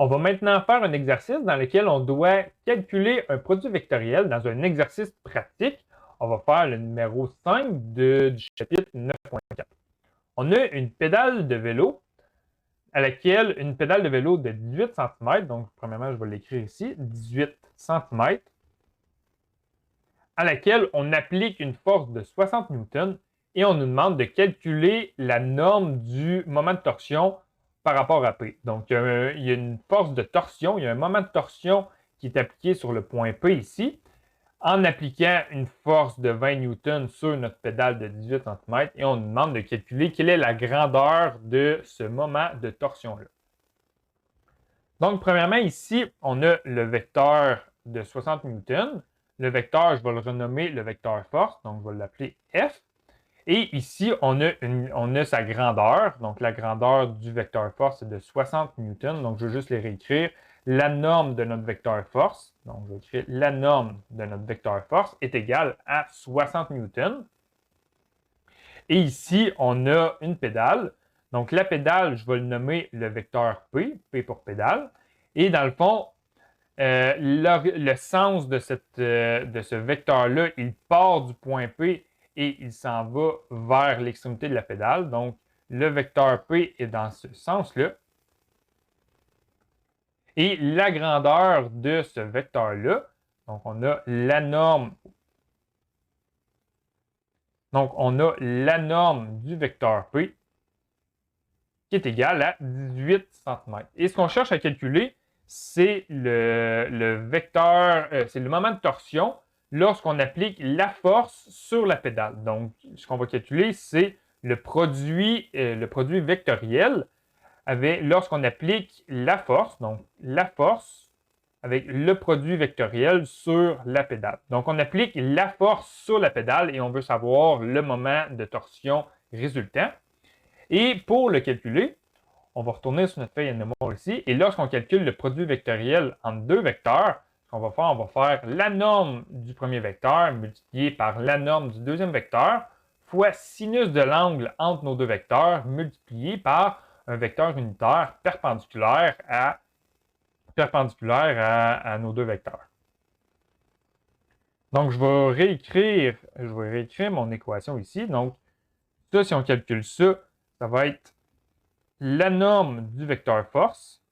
On va maintenant faire un exercice dans lequel on doit calculer un produit vectoriel dans un exercice pratique. On va faire le numéro 5 du chapitre 9.4. On a une pédale de vélo une pédale de vélo de 18 cm, donc premièrement, je vais l'écrire ici, 18 cm, à laquelle on applique une force de 60 Newton et on nous demande de calculer la norme du moment de torsion par rapport à P. Donc, il y a une force de torsion, il y a un moment de torsion qui est appliqué sur le point P ici, en appliquant une force de 20 Newton sur notre pédale de 18 cm et on nous demande de calculer quelle est la grandeur de ce moment de torsion-là. Donc, premièrement, ici, on a le vecteur de 60 Newton. Le vecteur, je vais le renommer le vecteur force, donc je vais l'appeler F. Et ici, on a sa grandeur. Donc, la grandeur du vecteur force est de 60 Newton. Donc, je vais juste les réécrire. La norme de notre vecteur force, donc je vais écrire la norme de notre vecteur force, est égale à 60 Newton. Et ici, on a une pédale. Donc, la pédale, je vais le nommer le vecteur P, P pour pédale. Et dans le fond, le sens de ce vecteur-là, il part du point P et il s'en va vers l'extrémité de la pédale. Donc, le vecteur P est dans ce sens-là. Et la grandeur de ce vecteur-là, donc on a la norme. Donc, on a la norme du vecteur P qui est égale à 18 cm. Et ce qu'on cherche à calculer, c'est le vecteur, c'est le moment de torsion lorsqu'on applique la force sur la pédale. Donc, ce qu'on va calculer, c'est le produit vectoriel lorsqu'on applique la force, donc la force avec le produit vectoriel sur la pédale. Donc, on applique la force sur la pédale et on veut savoir le moment de torsion résultant. Et pour le calculer, on va retourner sur notre feuille de mémoire ici. Et lorsqu'on calcule le produit vectoriel entre deux vecteurs, ce qu'on va faire, on va faire la norme du premier vecteur multiplié par la norme du deuxième vecteur fois sinus de l'angle entre nos deux vecteurs multiplié par un vecteur unitaire perpendiculaire à nos deux vecteurs. Donc, je vais réécrire mon équation ici. Donc, ça, si on calcule ça, ça va être la norme du vecteur force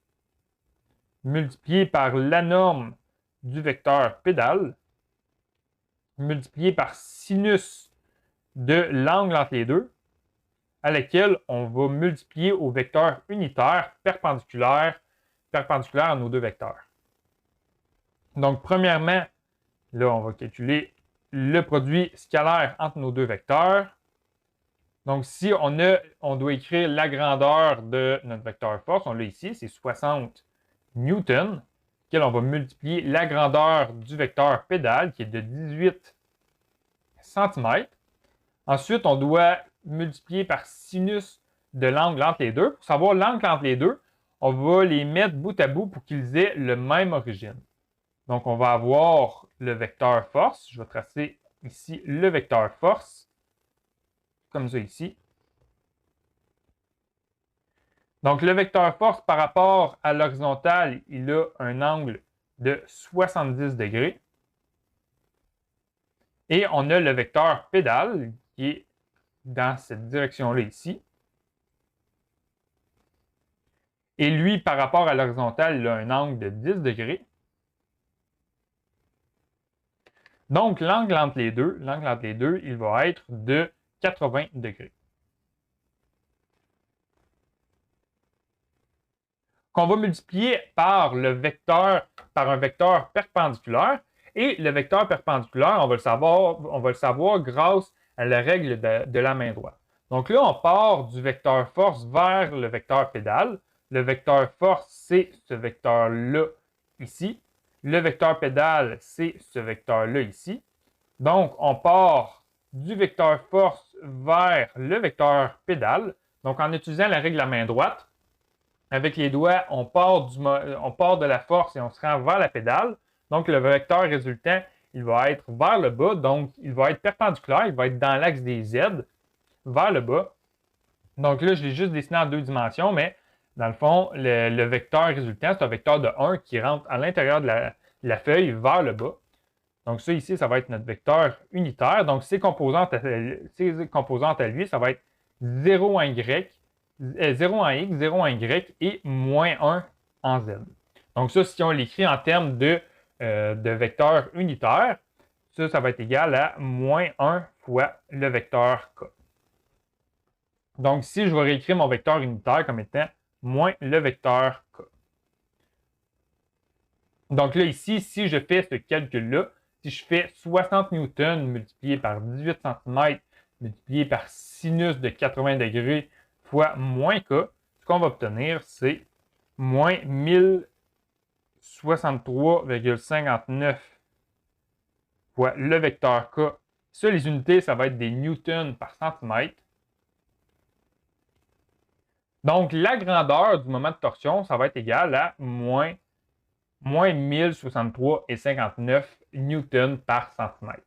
multiplié par la norme du vecteur pédale multiplié par sinus de l'angle entre les deux, à laquelle on va multiplier au vecteur unitaire perpendiculaire à nos deux vecteurs. Donc, premièrement, là, on va calculer le produit scalaire entre nos deux vecteurs. Donc, si on doit écrire la grandeur de notre vecteur force, on l'a ici, c'est 60 Newton, auquel on va multiplier la grandeur du vecteur pédale, qui est de 18 cm. Ensuite, on doit multiplier par sinus de l'angle entre les deux. Pour savoir l'angle entre les deux, on va les mettre bout à bout pour qu'ils aient le même origine. Donc, on va avoir le vecteur force. Je vais tracer ici le vecteur force, comme ça ici. Donc, le vecteur force par rapport à l'horizontale, il a un angle de 70 degrés. Et on a le vecteur pédale qui est dans cette direction-là ici. Et lui, par rapport à l'horizontale, il a un angle de 10 degrés. Donc, l'angle entre les deux, il va être de 80 degrés. Qu'on va multiplier par un vecteur perpendiculaire. Et le vecteur perpendiculaire, on va le savoir grâce à la règle de la main droite. Donc là, on part du vecteur force vers le vecteur pédale. Le vecteur force, c'est ce vecteur-là ici. Le vecteur pédale, c'est ce vecteur-là ici. Donc, on part du vecteur force vers le vecteur pédale. Donc, en utilisant la règle de la main droite, avec les doigts, on part de la force et on se rend vers la pédale. Donc, le vecteur résultant, il va être vers le bas. Donc, il va être perpendiculaire. Il va être dans l'axe des Z, vers le bas. Donc là, je l'ai juste dessiné en deux dimensions, mais Dans le fond, le vecteur résultant, c'est un vecteur de 1 qui rentre à l'intérieur de la feuille vers le bas. Donc ça ici, ça va être notre vecteur unitaire. Donc ses composantes à lui, ça va être 0 en Y, 0 en X, 0 en Y et moins 1 en Z. Donc ça, si on l'écrit en termes de vecteur unitaire, ça va être égal à moins 1 fois le vecteur K. Donc ici, je vais réécrire mon vecteur unitaire comme étant moins le vecteur K. Donc là, ici, si je fais ce calcul-là, si je fais 60 newtons multiplié par 18 cm multiplié par sinus de 80 degrés fois moins K, ce qu'on va obtenir, c'est moins 1063,59 fois le vecteur K. Ça, les unités, ça va être des newtons par centimètre. Donc, la grandeur du moment de torsion, ça va être égal à moins 1063,59 newtons par centimètre.